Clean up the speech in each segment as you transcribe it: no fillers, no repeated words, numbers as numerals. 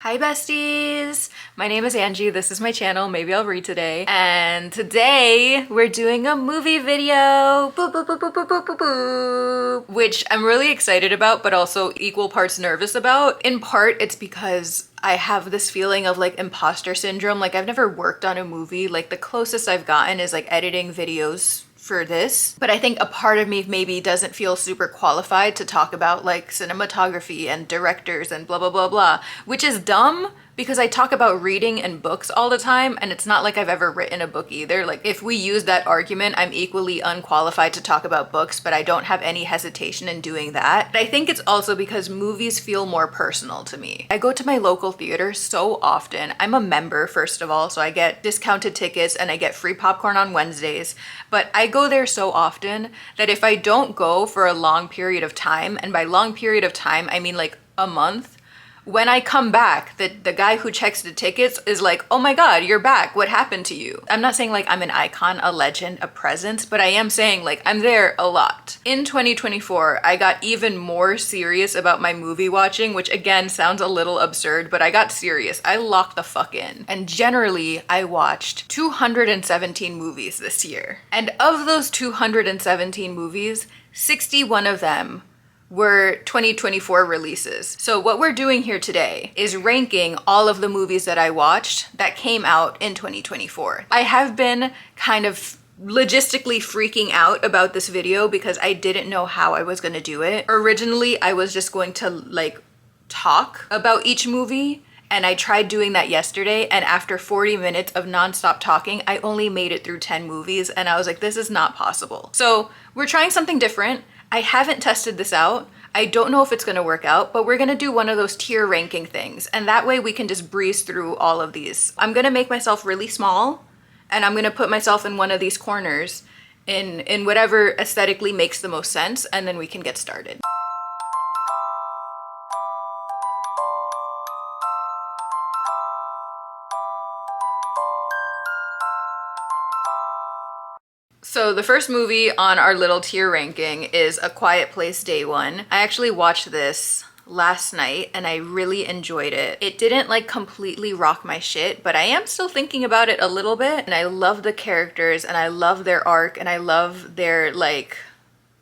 Hi besties! My name is Angie, this is my channel, maybe I'll read today. And today we're doing a movie video! Boop, boop, boop, boop, boop, boop, boop, boop. Which I'm really excited about, but also equal parts nervous about. In part, it's because I have this feeling of like imposter syndrome. Like I've never worked on a movie. Like the closest I've gotten is like editing videos for this, but I think a part of me maybe doesn't feel super qualified to talk about like cinematography and directors and blah blah blah blah, which is dumb because I talk about reading and books all the time, and it's not like I've ever written a book either. Like if we use that argument, I'm equally unqualified to talk about books, but I don't have any hesitation in doing that. But I think it's also because movies feel more personal to me. I go to my local theater so often. I'm a member, first of all, so I get discounted tickets and I get free popcorn on Wednesdays, but I go there so often that if I don't go for a long period of time, and by long period of time, I mean like a month, when I come back, the guy who checks the tickets is like, oh my God, you're back. What happened to you? I'm not saying like I'm an icon, a legend, a presence, but I am saying like I'm there a lot. In 2024, I got even more serious about my movie watching, which again sounds a little absurd, but I got serious. I locked the fuck in. And generally, I watched 217 movies this year. And of those 217 movies, 61 of them were 2024 releases. So what we're doing here today is ranking all of the movies that I watched that came out in 2024. I have been kind of logistically freaking out about this video because I didn't know how I was gonna do it. Originally, I was just going to like talk about each movie, and I tried doing that yesterday, and after 40 minutes of nonstop talking, I only made it through 10 movies, and I was like, this is not possible. So we're trying something different. I haven't tested this out. I don't know if it's gonna work out, but we're gonna do one of those tier ranking things, and that way we can just breeze through all of these. I'm gonna make myself really small, and I'm gonna put myself in one of these corners in whatever aesthetically makes the most sense, and then we can get started. So the first movie on our little tier ranking is A Quiet Place Day One. I actually watched this last night and I really enjoyed it. It didn't like completely rock my shit, but I am still thinking about it a little bit. And I love the characters and I love their arc and I love their like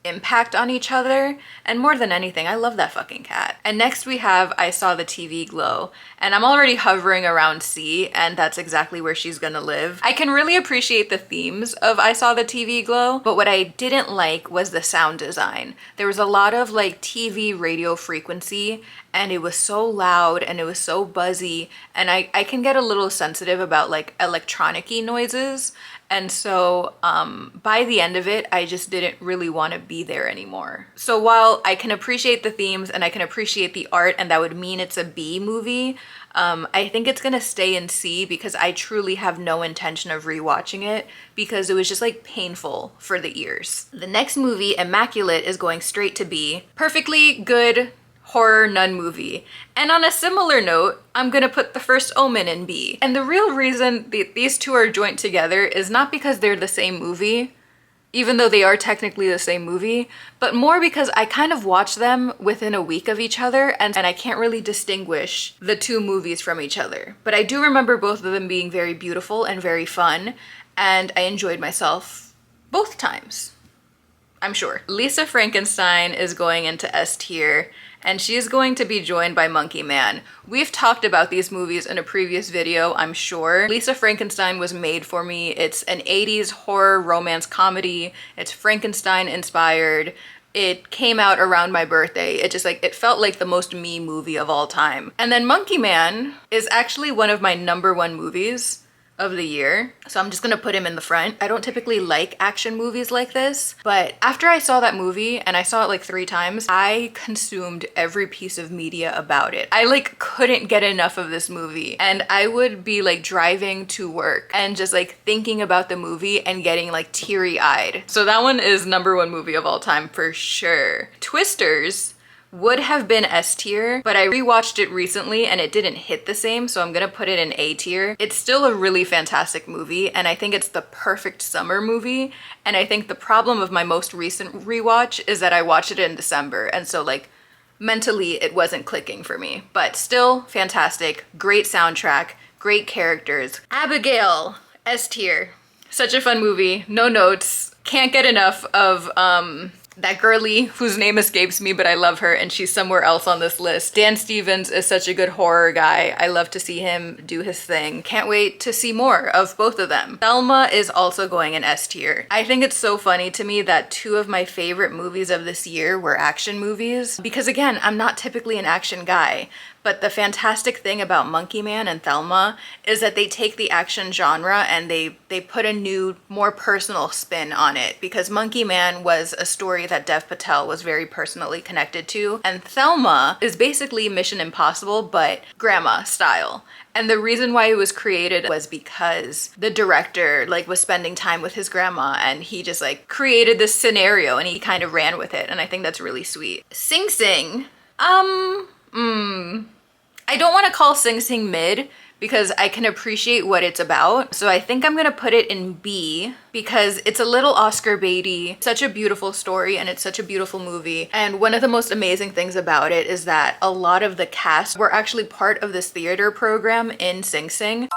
impact on each other, and more than anything, I love that fucking cat. And next we have I Saw the TV Glow, and I'm already hovering around C, and that's exactly where she's gonna live. I can really appreciate the themes of I Saw the TV Glow, but what I didn't like was the sound design. There was a lot of like TV radio frequency, and it was so loud and it was so buzzy, and I can get a little sensitive about like electronic-y noises. And so by the end of it, I just didn't really want to be there anymore. So while I can appreciate the themes and I can appreciate the art, and that would mean it's a B movie, I think it's gonna stay in C because I truly have no intention of rewatching it because it was just like painful for the ears. The next movie, Immaculate, is going straight to B. Perfectly good horror nun movie. And on a similar note, I'm gonna put The First Omen in B. And the real reason these two are joined together is not because they're the same movie, even though they are technically the same movie, but more because I kind of watched them within a week of each other, and I can't really distinguish the two movies from each other. But I do remember both of them being very beautiful and very fun, and I enjoyed myself both times, I'm sure. Lisa Frankenstein is going into S tier, and she's going to be joined by Monkey Man. We've talked about these movies in a previous video, I'm sure. Lisa Frankenstein was made for me. It's an 80s horror romance comedy. It's Frankenstein inspired. It came out around my birthday. It felt like the most me movie of all time. And then Monkey Man is actually one of my #1 movies of the year, so I'm just gonna put him in the front. I don't typically like action movies like this, but after I saw that movie, and I saw it like 3 times, I consumed every piece of media about it. I like couldn't get enough of this movie, and I would be like driving to work and just like thinking about the movie and getting like teary-eyed. So that one is #1 movie of all time for sure. Twisters would have been S tier, but I rewatched it recently and it didn't hit the same, so I'm gonna put it in A tier. It's still a really fantastic movie, and I think it's the perfect summer movie, and I think the problem of my most recent rewatch is that I watched it in December, and so like mentally it wasn't clicking for me, but still fantastic. Great soundtrack, great characters. Abigail, S tier. Such a fun movie, no notes. Can't get enough of that girlie whose name escapes me, but I love her and she's somewhere else on this list. Dan Stevens is such a good horror guy. I love to see him do his thing. Can't wait to see more of both of them. Thelma is also going in S tier. I think it's so funny to me that two of my favorite movies of this year were action movies, because again, I'm not typically an action guy. But the fantastic thing about Monkey Man and Thelma is that they take the action genre and they put a new, more personal spin on it, because Monkey Man was a story that Dev Patel was very personally connected to, and Thelma is basically Mission Impossible but grandma style. And the reason why it was created was because the director like was spending time with his grandma and he just like created this scenario and he kind of ran with it, and I think that's really sweet. Sing Sing, I don't want to call Sing Sing mid because I can appreciate what it's about. So I think I'm gonna put it in B because it's a little Oscar baity, such a beautiful story, and it's such a beautiful movie. And one of the most amazing things about it is that a lot of the cast were actually part of this theater program in Sing Sing.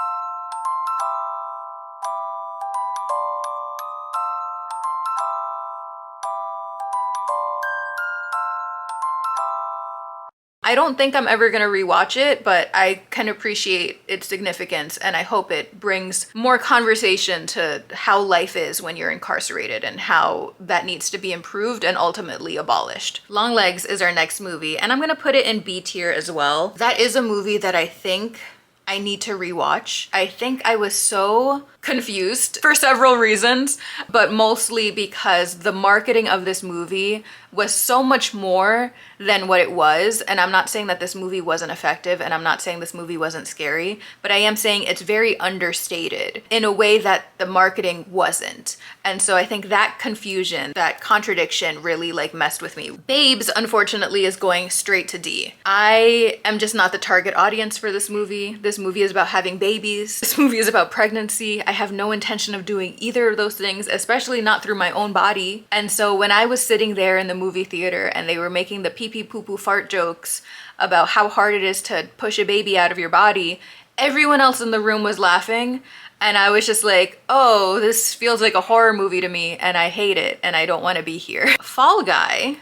I don't think I'm ever gonna rewatch it, but I can appreciate its significance and I hope it brings more conversation to how life is when you're incarcerated and how that needs to be improved and ultimately abolished. Long Legs is our next movie and I'm gonna put it in B tier as well. That is a movie that I think I need to rewatch. I think I was so confused for several reasons, but mostly because the marketing of this movie was so much more than what it was. And I'm not saying that this movie wasn't effective and I'm not saying this movie wasn't scary, but I am saying it's very understated in a way that the marketing wasn't. And so I think that confusion, that contradiction really like messed with me. Babes, unfortunately, is going straight to D. I am just not the target audience for this movie. This movie is about having babies. This movie is about pregnancy. I have no intention of doing either of those things, especially not through my own body. And so when I was sitting there in the movie theater and they were making the pee pee poo poo fart jokes about how hard it is to push a baby out of your body, everyone else in the room was laughing. And I was just like, oh, this feels like a horror movie to me and I hate it and I don't want to be here. Fall Guy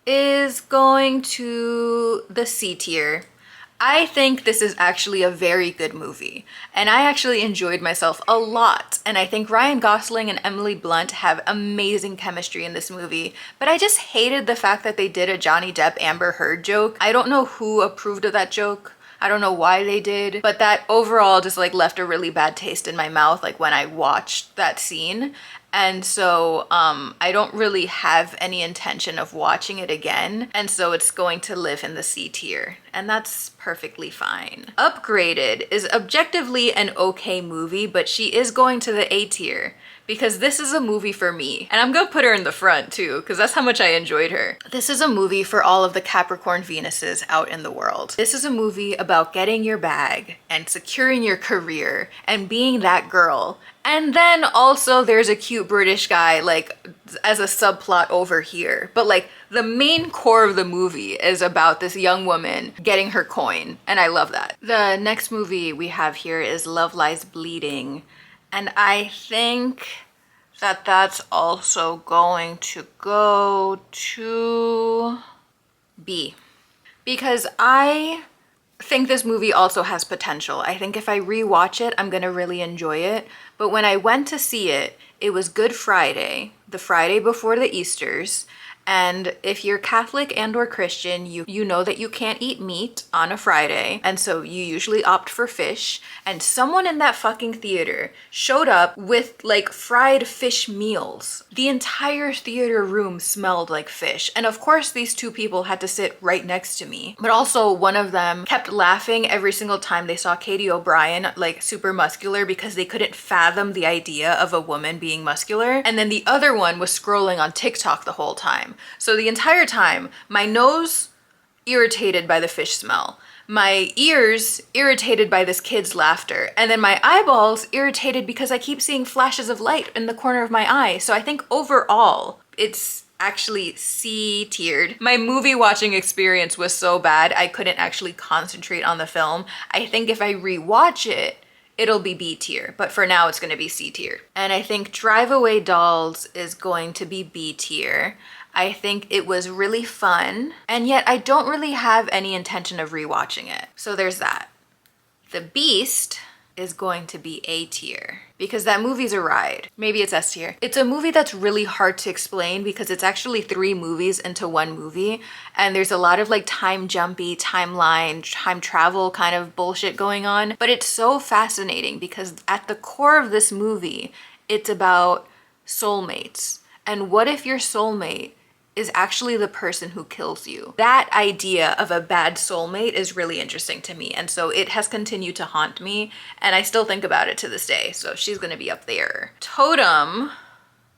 is going to the C tier. I think this is actually a very good movie and I actually enjoyed myself a lot, and I think Ryan Gosling and Emily Blunt have amazing chemistry in this movie, but I just hated the fact that they did a Johnny Depp Amber Heard joke. I don't know who approved of that joke. I don't know why they did, but that overall just like left a really bad taste in my mouth like when I watched that scene. And so I don't really have any intention of watching it again. And so it's going to live in the C tier, and that's perfectly fine. Upgraded is objectively an okay movie, but she is going to the A tier because this is a movie for me. And I'm gonna put her in the front too, because that's how much I enjoyed her. This is a movie for all of the Capricorn Venuses out in the world. This is a movie about getting your bag and securing your career and being that girl. And then also there's a cute British guy like as a subplot over here. But like the main core of the movie is about this young woman getting her coin. And I love that. The next movie we have here is Love Lies Bleeding. And I think that that's also going to go to B. Because I think this movie also has potential. I think if I rewatch it, I'm gonna really enjoy it. But when I went to see it, it was Good Friday, the Friday before the Easters. And if you're Catholic and or Christian, you know that you can't eat meat on a Friday. And so you usually opt for fish. And someone in that fucking theater showed up with like fried fish meals. The entire theater room smelled like fish. And of course, these two people had to sit right next to me. But also one of them kept laughing every single time they saw Katie O'Brien like super muscular because they couldn't fathom the idea of a woman being muscular. And then the other one was scrolling on TikTok the whole time. So the entire time, my nose irritated by the fish smell, my ears irritated by this kid's laughter, and then my eyeballs irritated because I keep seeing flashes of light in the corner of my eye. So I think overall, it's actually C tiered. My movie watching experience was so bad I couldn't actually concentrate on the film. I think if I rewatch it, it'll be B tier, but for now it's gonna be C tier. And I think Drive Away Dolls is going to be B tier. I think it was really fun, and yet I don't really have any intention of rewatching it. So there's that. The Beast is going to be A tier because that movie's a ride. Maybe it's S tier. It's a movie that's really hard to explain because it's actually 3 movies into one movie, and there's a lot of like time jumpy, timeline, time travel kind of bullshit going on. But it's so fascinating because at the core of this movie, it's about soulmates. And what if your soulmate is actually the person who kills you? That idea of a bad soulmate is really interesting to me, and so it has continued to haunt me, and I still think about it to this day, so she's gonna be up there. Totem,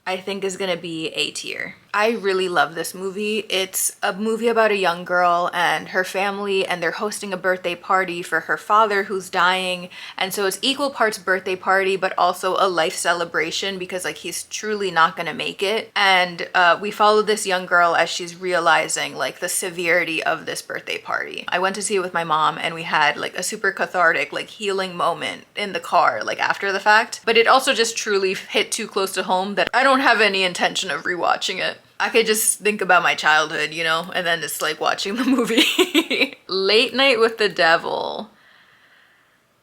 I think, is gonna be A tier. I really love this movie. It's a movie about a young girl and her family, and they're hosting a birthday party for her father who's dying. And so it's equal parts birthday party, but also a life celebration because like he's truly not gonna make it. And we follow this young girl as she's realizing like the severity of this birthday party. I went to see it with my mom, and we had like a super cathartic, like healing moment in the car, like after the fact. But it also just truly hit too close to home that I don't have any intention of rewatching it. I could just think about my childhood, you know, and then just like watching the movie. Late Night with the Devil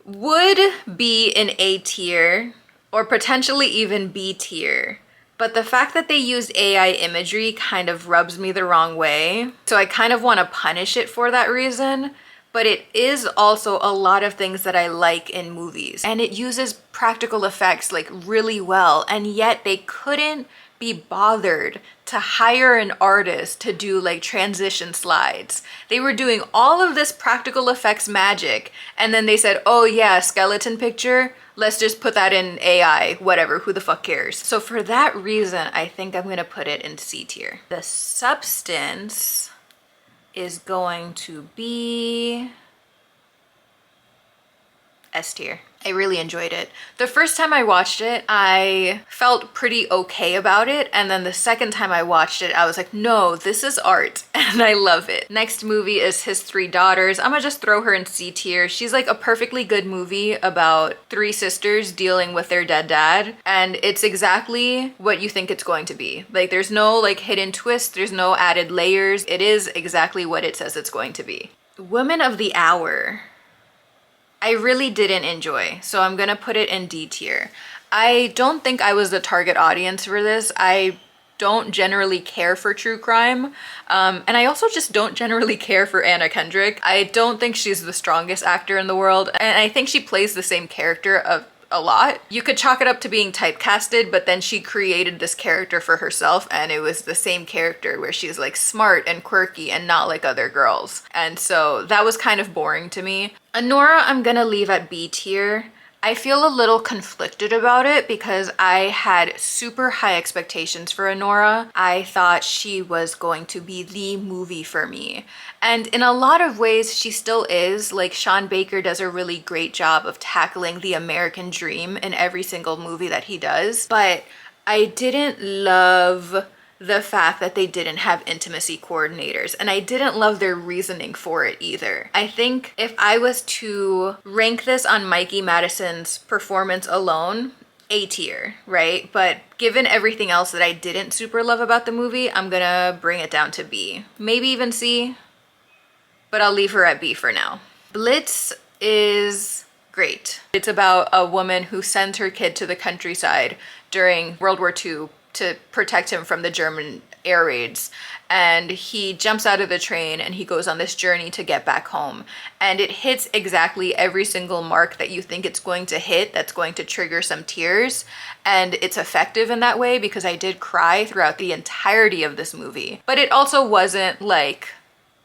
would be in A tier or potentially even B tier. But the fact that they used AI imagery kind of rubs me the wrong way. So I kind of want to punish it for that reason. But it is also a lot of things that I like in movies. And it uses practical effects like really well. And yet they couldn't be bothered to hire an artist to do like transition slides. They were doing all of this practical effects magic, and then they said, oh yeah, skeleton picture, let's just put that in AI, whatever, who the fuck cares? So for that reason, I think I'm gonna put it in C tier. The Substance is going to be S tier. I really enjoyed it. The first time I watched it, I felt pretty okay about it. And then the second time I watched it, I was like, no, this is art and I love it. Next movie is His Three Daughters. I'm gonna just throw her in C tier. She's like a perfectly good movie about 3 sisters dealing with their dead dad. And it's exactly what you think it's going to be. Like there's no like hidden twist, there's no added layers. It is exactly what it says it's going to be. Women of the Hour, I really didn't enjoy, so I'm gonna put it in D tier. I don't think I was the target audience for this. I don't generally care for true crime, and I also just don't generally care for Anna Kendrick. I don't think she's the strongest actor in the world, and I think she plays the same character of a lot. You could chalk it up to being typecasted, but then she created this character for herself, and it was the same character where she's like smart and quirky and not like other girls. And so that was kind of boring to me. Anora, I'm gonna leave at B tier. I feel a little conflicted about it because I had super high expectations for Anora. I thought she was going to be the movie for me. And in a lot of ways, she still is. Like Sean Baker does a really great job of tackling the American dream in every single movie that he does. But I didn't love the fact that they didn't have intimacy coordinators, and I didn't love their reasoning for it either. I think if I was to rank this on Mikey Madison's performance alone, A tier, right? But given everything else that I didn't super love about the movie, I'm gonna bring it down to B. Maybe even C, but I'll leave her at B for now. Blitz is great. It's about a woman who sends her kid to the countryside during World War II to protect him from the German air raids, and he jumps out of the train and he goes on this journey to get back home, and it hits exactly every single mark that you think it's going to hit that's going to trigger some tears, and it's effective in that way because I did cry throughout the entirety of this movie. But it also wasn't like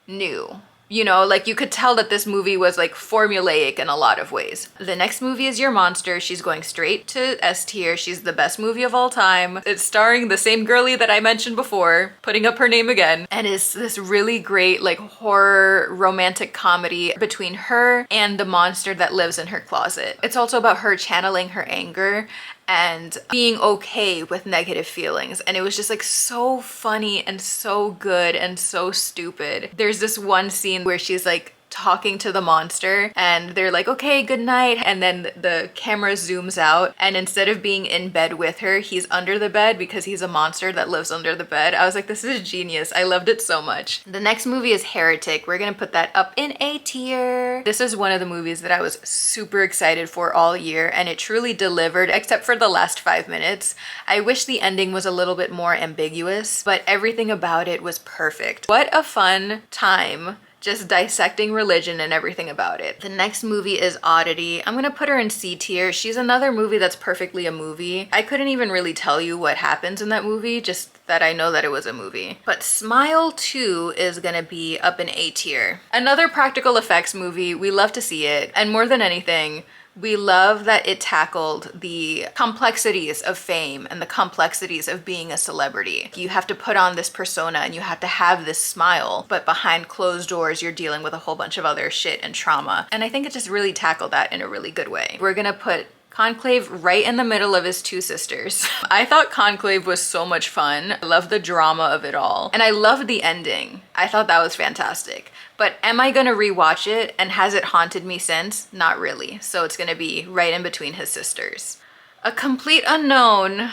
new. You know, like you could tell that this movie was like formulaic in a lot of ways. The next movie is Your Monster. She's going straight to S tier. She's the best movie of all time. It's starring the same girlie that I mentioned before, putting up her name again. And it's this really great like horror romantic comedy between her and the monster that lives in her closet. It's also about her channeling her anger. and being okay with negative feelings. And it was just like so funny and so good and so stupid. There's this one scene where she's like talking to the monster and they're like, okay, good night. And then the camera zooms out and instead of being in bed with her, he's under the bed because he's a monster that lives under the bed. I was like, this is genius. I loved it so much. The next movie is Heretic. We're gonna put that up in A tier. This is one of the movies that I was super excited for all year and it truly delivered except for the last 5 minutes. I wish the ending was a little bit more ambiguous, but everything about it was perfect. What a fun time just dissecting religion and everything about it. The next movie is Oddity. I'm gonna put her in C tier. She's another movie that's perfectly a movie. I couldn't even really tell you what happens in that movie, just that I know that it was a movie. But Smile 2 is gonna be up in A tier. Another practical effects movie. We love to see it. And more than anything, we love that it tackled the complexities of fame and the complexities of being a celebrity. You have to put on this persona and you have to have this smile, but behind closed doors, you're dealing with a whole bunch of other shit and trauma. And I think it just really tackled that in a really good way. We're gonna put Conclave right in the middle of his two sisters. I thought Conclave was so much fun. I love the drama of it all. And I loved the ending. I thought that was fantastic. But am I gonna rewatch it and has it haunted me since? Not really. So it's gonna be right in between his sisters. A Complete Unknown.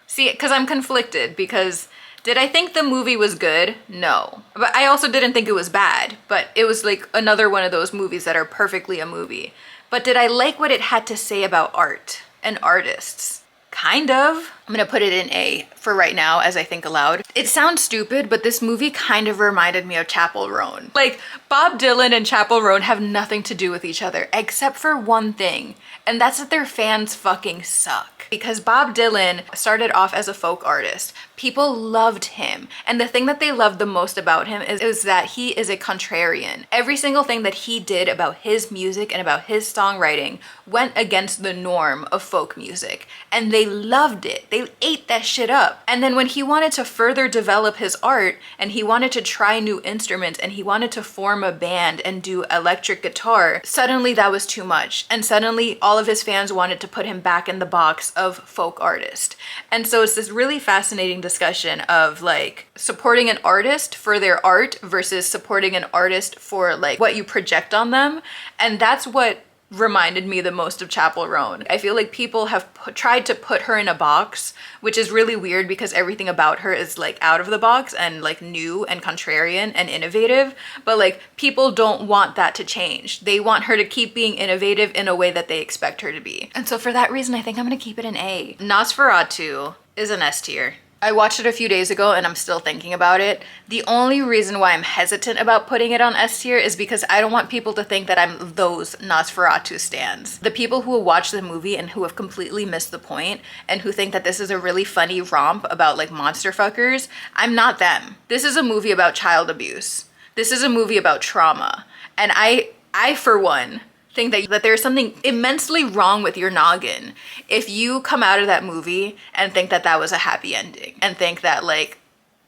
See, because I'm conflicted because did I think the movie was good? No. But I also didn't think it was bad, but it was like another one of those movies that are perfectly a movie. But did I like what it had to say about art and artists? Kind of. I'm gonna put it in A for right now as I think aloud. It sounds stupid, but this movie kind of reminded me of Chappell Roan. Like, Bob Dylan and Chappell Roan have nothing to do with each other except for one thing, and that's that their fans fucking suck. Because Bob Dylan started off as a folk artist. People loved him. And the thing that they loved the most about him is that he is a contrarian. Every single thing that he did about his music and about his songwriting went against the norm of folk music. And they loved it. They ate that shit up. And then when he wanted to further develop his art and he wanted to try new instruments and he wanted to form a band and do electric guitar, suddenly that was too much. And suddenly all of his fans wanted to put him back in the box of folk artist. And so it's this really fascinating discussion of like supporting an artist for their art versus supporting an artist for like what you project on them. And that's what reminded me the most of Chappell Roan. I feel like people have tried to put her in a box, which is really weird because everything about her is like out of the box and like new and contrarian and innovative, but like people don't want that to change. They want her to keep being innovative in a way that they expect her to be. And so for that reason, I think I'm gonna keep it an A. Nosferatu is an S tier. I watched it a few days ago and I'm still thinking about it. The only reason why I'm hesitant about putting it on S tier is because I don't want people to think that I'm those Nosferatu stans. The people who will watch the movie and who have completely missed the point and who think that this is a really funny romp about like monster fuckers, I'm not them. This is a movie about child abuse. This is a movie about trauma. And I for one, think that there's something immensely wrong with your noggin if you come out of that movie and think that that was a happy ending and think that like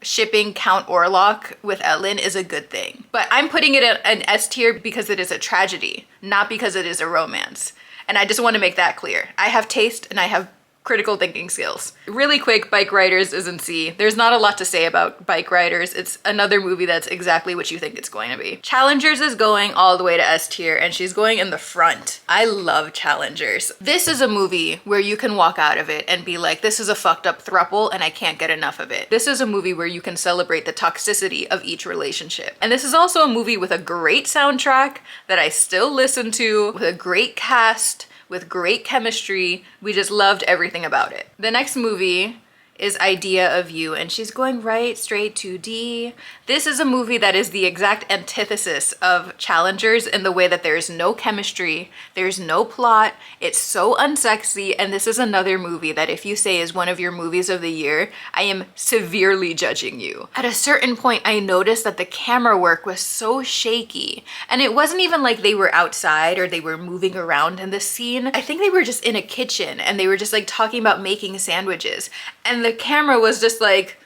shipping Count Orlok with Ellen is a good thing. But I'm putting it an S tier because it is a tragedy, not because it is a romance. And I just want to make that clear. I have taste and I have critical thinking skills. Really quick, Bike Riders is in C. There's not a lot to say about Bike Riders. It's another movie that's exactly what you think it's going to be. Challengers is going all the way to S tier and she's going in the front. I love Challengers. This is a movie where you can walk out of it and be like, this is a fucked up throuple and I can't get enough of it. This is a movie where you can celebrate the toxicity of each relationship. And this is also a movie with a great soundtrack that I still listen to, with a great cast, with great chemistry. We just loved everything about it. The next movie is Idea of You, and she's going right straight to D. This is a movie that is the exact antithesis of Challengers in the way that there's no chemistry, there's no plot, it's so unsexy, and this is another movie that if you say is one of your movies of the year, I am severely judging you. At a certain point, I noticed that the camera work was so shaky, and it wasn't even like they were outside or they were moving around in the scene. I think they were just in a kitchen and they were just like talking about making sandwiches, and the camera was just like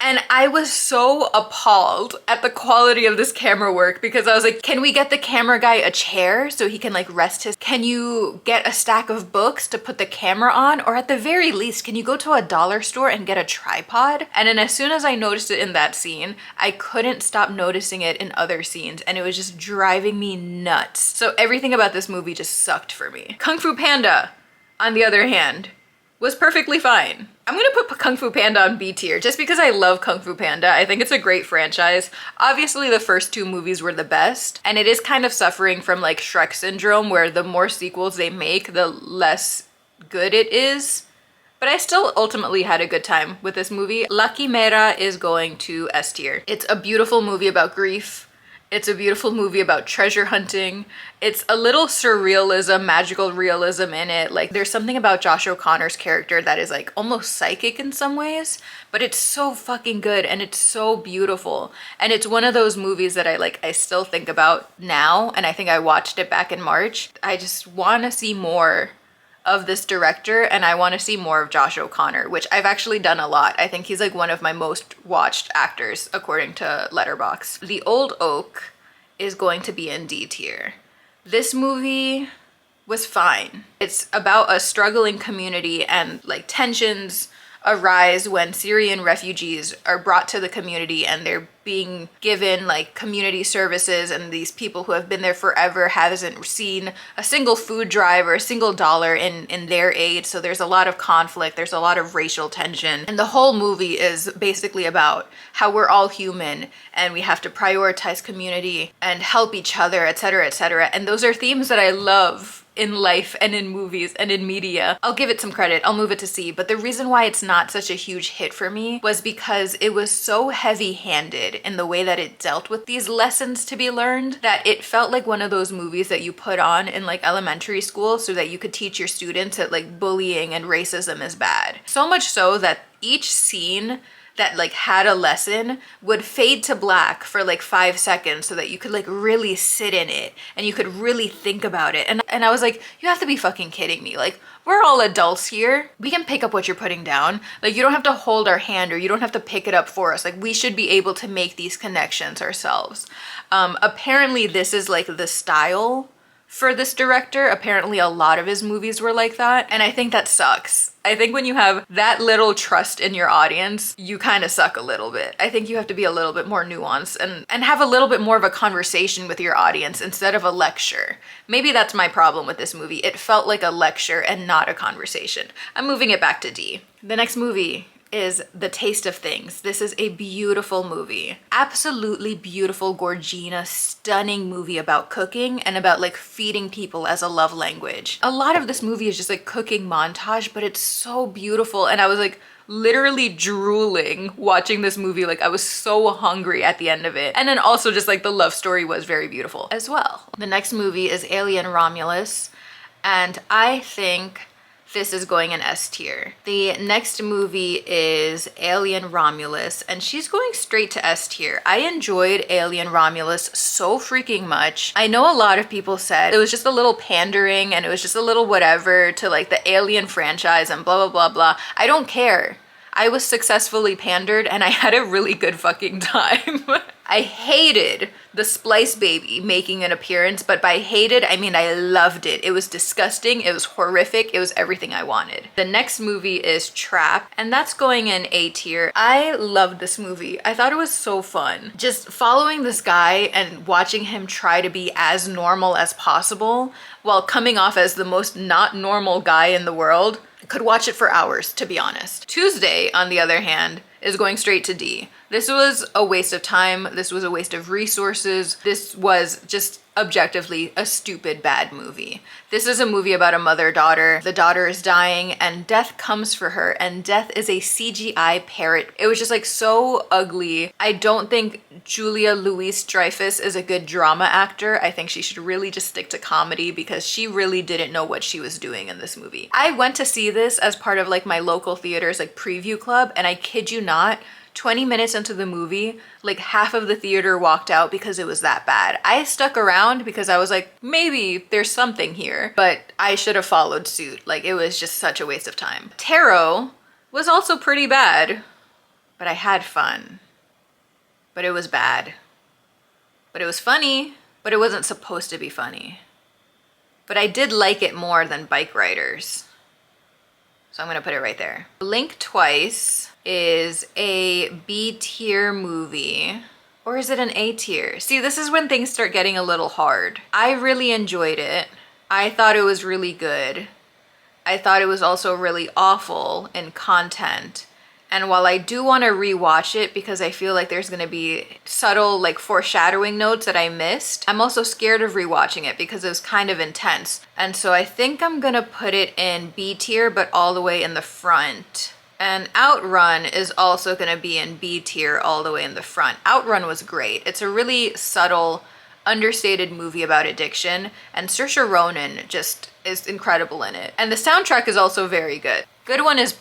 And I was so appalled at the quality of this camera work because I was like, can we get the camera guy a chair so he can like rest his, can you get a stack of books to put the camera on? Or at the very least, can you go to a dollar store and get a tripod? And then as soon as I noticed it in that scene, I couldn't stop noticing it in other scenes and it was just driving me nuts. So everything about this movie just sucked for me. Kung Fu Panda, on the other hand, was perfectly fine. I'm gonna put Kung Fu Panda on B tier just because I love Kung Fu Panda. I think it's a great franchise. Obviously the first two movies were the best and it is kind of suffering from like Shrek syndrome where the more sequels they make, the less good it is. But I still ultimately had a good time with this movie. La Chimera is going to S tier. It's a beautiful movie about grief. It's a beautiful movie about treasure hunting. It's a little surrealism, magical realism in it. Like there's something about Josh O'Connor's character that is like almost psychic in some ways, but it's so fucking good and it's so beautiful. And it's one of those movies that I still think about now. And I think I watched it back in March. I just want to see more of this director and I want to see more of Josh O'Connor, which I've actually done a lot. I think he's like one of my most watched actors according to letterboxd. The Old Oak is going to be in D tier. This movie was fine. It's about a struggling community and like tensions arise when Syrian refugees are brought to the community and they're being given like community services, and these people who have been there forever hasn't seen a single food drive or a single dollar in their aid. So there's a lot of conflict, there's a lot of racial tension, and the whole movie is basically about how we're all human and we have to prioritize community and help each other, etc., etc. And those are themes that I love in life and in movies and in media. I'll give it some credit, I'll move it to C, but the reason why it's not such a huge hit for me was because it was so heavy-handed in the way that it dealt with these lessons to be learned that it felt like one of those movies that you put on in like elementary school so that you could teach your students that like bullying and racism is bad. So much so that each scene that like had a lesson would fade to black for like 5 seconds so that you could like really sit in it and you could really think about it. And I was like, you have to be fucking kidding me. Like, we're all adults here. We can pick up what you're putting down. Like, you don't have to hold our hand or you don't have to pick it up for us. Like, we should be able to make these connections ourselves. Apparently this is like the style for this director. Apparently a lot of his movies were like that, and I think that sucks. I think when you have that little trust in your audience, you kind of suck a little bit. I think you have to be a little bit more nuanced and have a little bit more of a conversation with your audience instead of a lecture. Maybe that's my problem with this movie. It felt like a lecture and not a conversation. I'm moving it back to D. The next movie is The Taste of Things. This is a beautiful movie. Absolutely beautiful, Gorgina, stunning movie about cooking and about like feeding people as a love language. A lot of this movie is just like cooking montage, but it's so beautiful. And I was like literally drooling watching this movie. Like I was so hungry at the end of it. And then also just like the love story was very beautiful as well. The next movie is Alien Romulus, and I think this is going in S tier. The next movie is Alien Romulus, and she's going straight to S tier. I enjoyed Alien Romulus so freaking much. I know a lot of people said it was just a little pandering and it was just a little whatever to like the Alien franchise and blah, blah, blah, blah. I don't care. I was successfully pandered and I had a really good fucking time. I hated the Splice Baby making an appearance, but by hated, I mean I loved it. It was disgusting, it was horrific, it was everything I wanted. The next movie is Trap, and that's going in A tier. I loved this movie. I thought it was so fun. Just following this guy and watching him try to be as normal as possible while coming off as the most not normal guy in the world. I could watch it for hours, to be honest. Tuesday, on the other hand, is going straight to D. This was a waste of time. This was a waste of resources. This was just objectively a stupid, bad movie. This is a movie about a mother-daughter. The daughter is dying and death comes for her, and death is a CGI parrot. It was just like so ugly. I don't think Julia Louis-Dreyfus is a good drama actor. I think she should really just stick to comedy because she really didn't know what she was doing in this movie. I went to see this as part of like my local theater's like preview club, and I kid you not, 20 minutes into the movie, like half of the theater walked out because it was that bad. I stuck around because I was like, maybe there's something here, but I should have followed suit. Like it was just such a waste of time. Tarot was also pretty bad. but I had fun. But it was bad. But it was funny, but it wasn't supposed to be funny. But I did like it more than Bike Riders. So I'm gonna put it right there. Blink Twice is a B tier movie. Or is it an A tier? See, this is when things start getting a little hard. I really enjoyed it. I thought it was really good. I thought it was also really awful in content. And while I do want to rewatch it because I feel like there's going to be subtle like foreshadowing notes that I missed, I'm also scared of rewatching it because it was kind of intense. And so I think I'm going to put it in B tier, but all the way in the front. And Outrun is also going to be in B tier all the way in the front. Outrun was great. It's a really subtle, understated movie about addiction, and Saoirse Ronan just is incredible in it. And the soundtrack is also very good. Good One is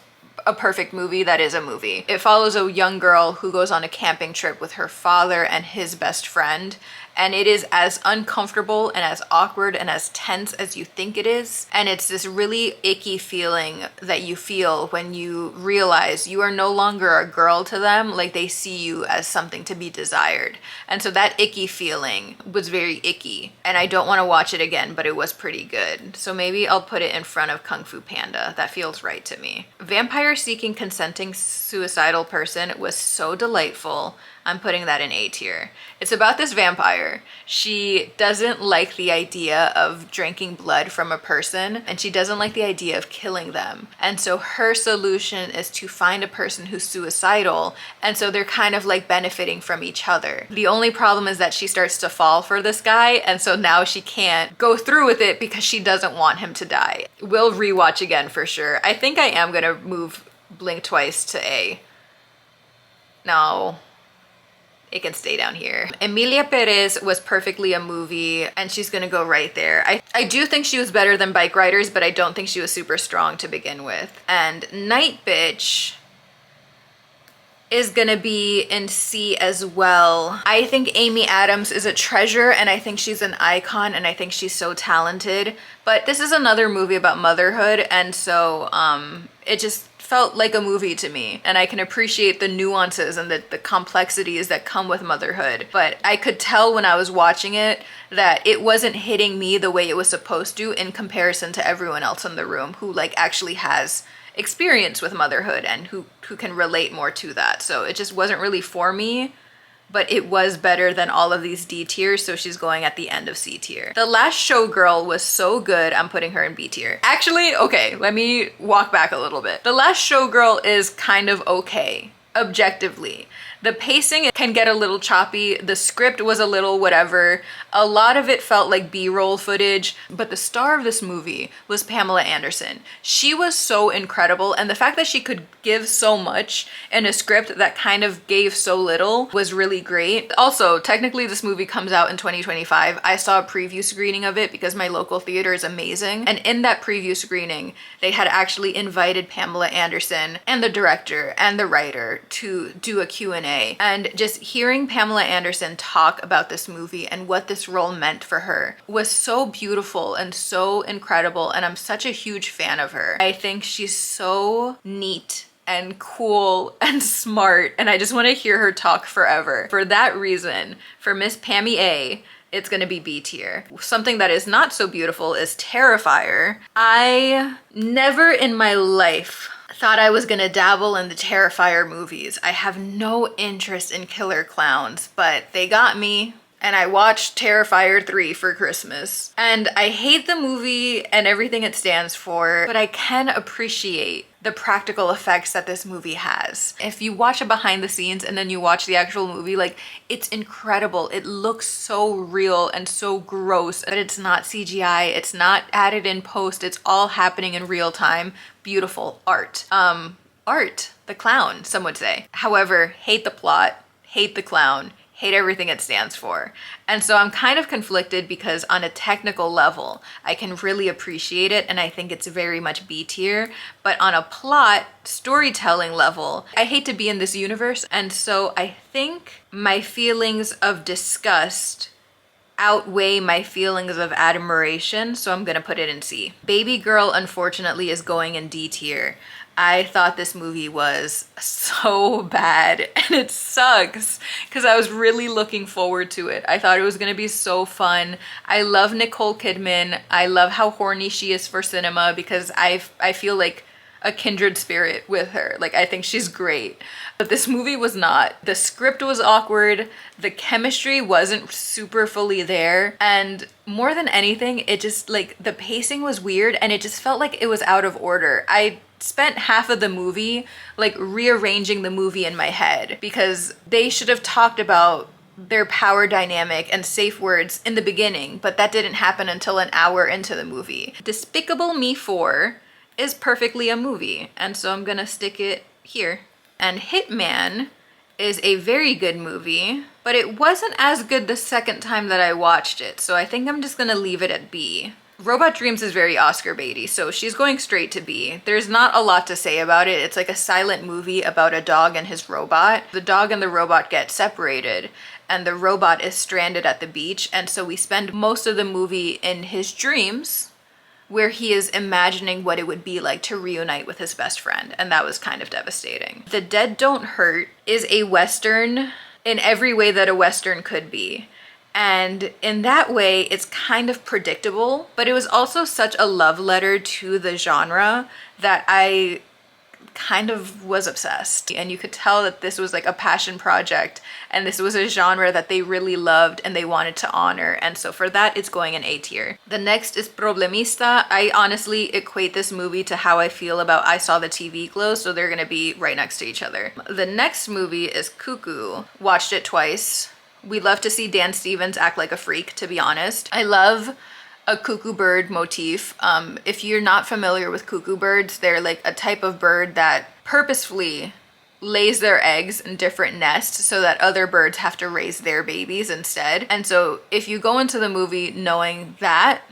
a perfect movie that is a movie. It follows a young girl who goes on a camping trip with her father and his best friend, and it is as uncomfortable and as awkward and as tense as you think it is. And it's this really icky feeling that you feel when you realize you are no longer a girl to them, like they see you as something to be desired. And so that icky feeling was very icky, and I don't want to watch it again, but it was pretty good. So maybe I'll put it in front of Kung Fu Panda. That feels right to me. Vampire Seeking Consenting Suicidal Person was so delightful. I'm putting that in A tier. It's about this vampire. She doesn't like the idea of drinking blood from a person, and she doesn't like the idea of killing them. And so her solution is to find a person who's suicidal, and so they're kind of like benefiting from each other. The only problem is that she starts to fall for this guy, and so now she can't go through with it because she doesn't want him to die. We'll rewatch again for sure. I think I am gonna move Blink Twice to A. No. It can stay down here. Emilia Perez was perfectly a movie, and she's gonna go right there. I do think she was better than Bike Riders, but I don't think she was super strong to begin with. And Night Bitch is gonna be in C as well. I think Amy Adams is a treasure, and I think she's an icon, and I think she's so talented. But this is another movie about motherhood, and so it just felt like a movie to me, and I can appreciate the nuances and the complexities that come with motherhood. But I could tell when I was watching it that it wasn't hitting me the way it was supposed to in comparison to everyone else in the room who like actually has experience with motherhood and who can relate more to that. So it just wasn't really for me, but it was better than all of these D tiers, so she's going at the end of C tier. The Last Showgirl was so good, I'm putting her in B tier. Actually, okay, let me walk back a little bit. The Last Showgirl is kind of okay, objectively. The pacing can get a little choppy. The script was a little whatever. A lot of it felt like B-roll footage, but the star of this movie was Pamela Anderson. She was so incredible, and the fact that she could give so much in a script that kind of gave so little was really great. Also, technically this movie comes out in 2025. I saw a preview screening of it because my local theater is amazing, and in that preview screening, they had actually invited Pamela Anderson and the director and the writer to do a Q&A. And just hearing Pamela Anderson talk about this movie and what this role meant for her was so beautiful and so incredible, and I'm such a huge fan of her. I think she's so neat and cool and smart, and I just want to hear her talk forever. For that reason, for Miss Pammy A, it's gonna be B tier. Something that is not so beautiful is Terrifier. I never in my life thought I was gonna dabble in the Terrifier movies. I have no interest in killer clowns, but they got me, and I watched Terrifier 3 for Christmas. And I hate the movie and everything it stands for, but I can appreciate the practical effects that this movie has. If you watch a behind the scenes and then you watch the actual movie, like, it's incredible. It looks so real and so gross, but it's not CGI, it's not added in post, it's all happening in real time. Beautiful art. Art, the clown, some would say. However, hate the plot, hate the clown, hate everything it stands for. And so I'm kind of conflicted because on a technical level, I can really appreciate it and I think it's very much B tier, but on a plot, storytelling level, I hate to be in this universe, and so I think my feelings of disgust outweigh my feelings of admiration, so I'm gonna put it in C. Baby Girl, unfortunately, is going in D tier. I thought this movie was so bad, and it sucks because I was really looking forward to it. I thought it was gonna be so fun. I love Nicole Kidman. I love how horny she is for cinema because I feel like a kindred spirit with her. Like, I think she's great. But this movie was not. The script was awkward. The chemistry wasn't super fully there. And more than anything, it just, like, the pacing was weird and it just felt like it was out of order. I spent half of the movie, like, rearranging the movie in my head because they should have talked about their power dynamic and safe words in the beginning, but that didn't happen until an hour into the movie. Despicable Me 4 is perfectly a movie, and so I'm gonna stick it here. And Hitman is a very good movie, but it wasn't as good the second time that I watched it, so I think I'm just gonna leave it at B. Robot Dreams is very Oscar baity, so she's going straight to B. There's not a lot to say about it. It's like a silent movie about a dog and his robot. The dog and the robot get separated, and the robot is stranded at the beach, and so we spend most of the movie in his dreams, where he is imagining what it would be like to reunite with his best friend, and that was kind of devastating. The Dead Don't Hurt is a Western in every way that a Western could be. And in that way, it's kind of predictable, but it was also such a love letter to the genre that I kind of was obsessed. And you could tell that this was like a passion project, and this was a genre that they really loved and they wanted to honor. And so for that, it's going in A tier. The next is Problemista. I honestly equate this movie to how I feel about I Saw the TV Glow, so they're gonna be right next to each other. The next movie is Cuckoo. Watched it twice. We love to see Dan Stevens act like a freak, to be honest. I love a cuckoo bird motif. If you're not familiar with cuckoo birds, they're like a type of bird that purposefully lays their eggs in different nests so that other birds have to raise their babies instead. And so if you go into the movie knowing that,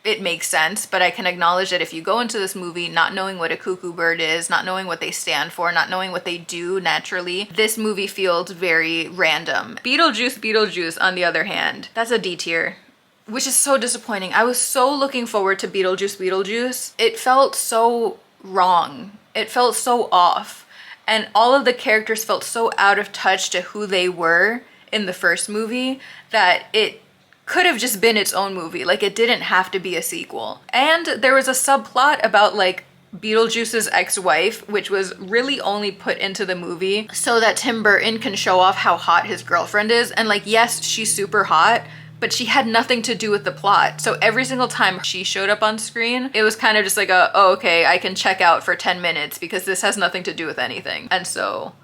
it makes sense, but I can acknowledge that if you go into this movie not knowing what a cuckoo bird is, not knowing what they stand for, not knowing what they do naturally, this movie feels very random. Beetlejuice, on the other hand, that's a D tier, which is so disappointing. I was so looking forward to Beetlejuice. It felt so wrong. It felt so off. And all of the characters felt so out of touch to who they were in the first movie that it could have just been its own movie. Like, it didn't have to be a sequel. And there was a subplot about like Beetlejuice's ex-wife, which was really only put into the movie so that Tim Burton can show off how hot his girlfriend is. And like, yes, she's super hot, but she had nothing to do with the plot. So every single time she showed up on screen, it was kind of just like oh, okay, I can check out for 10 minutes because this has nothing to do with anything. And so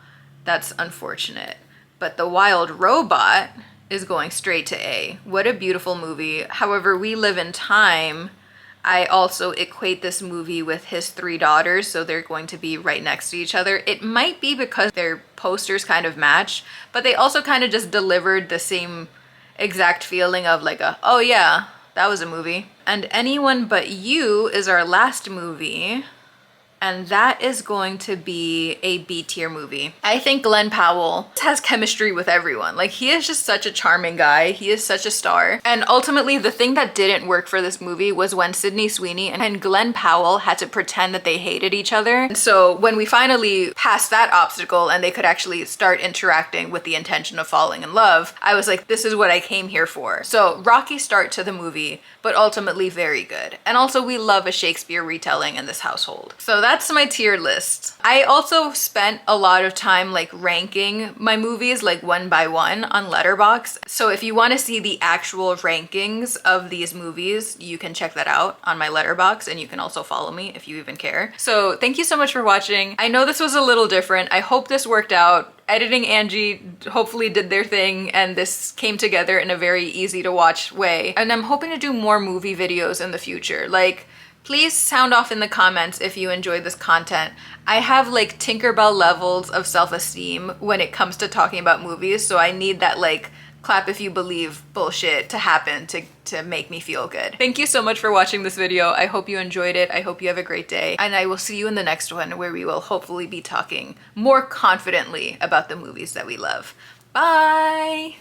that's unfortunate. But The Wild Robot is going straight to A. What a beautiful movie. However, We Live in Time, I also equate this movie with his 3 daughters, so they're going to be right next to each other. It might be because their posters kind of match, but they also kind of just delivered the same exact feeling of like oh yeah, that was a movie. And Anyone But You is our last movie, and that is going to be a B tier movie. I think Glenn Powell has chemistry with everyone. Like, he is just such a charming guy. He is such a star. And ultimately, the thing that didn't work for this movie was when Sydney Sweeney and Glenn Powell had to pretend that they hated each other. And so when we finally passed that obstacle and they could actually start interacting with the intention of falling in love, I was like, this is what I came here for. So rocky start to the movie, but ultimately very good. And also, we love a Shakespeare retelling in this household. So that's my tier list. I also spent a lot of time like ranking my movies like one by one on Letterboxd. So if you want to see the actual rankings of these movies, you can check that out on my Letterboxd, and you can also follow me if you even care. So thank you so much for watching. I know this was a little different. I hope this worked out. Editing Angie hopefully did their thing, and this came together in a very easy to watch way. And I'm hoping to do more movie videos in the future. Like, please sound off in the comments if you enjoy this content. I have like Tinkerbell levels of self-esteem when it comes to talking about movies, so I need that like clap if you believe bullshit to happen to make me feel good. Thank you so much for watching this video. I hope you enjoyed it. I hope you have a great day, and I will see you in the next one, where we will hopefully be talking more confidently about the movies that we love. Bye!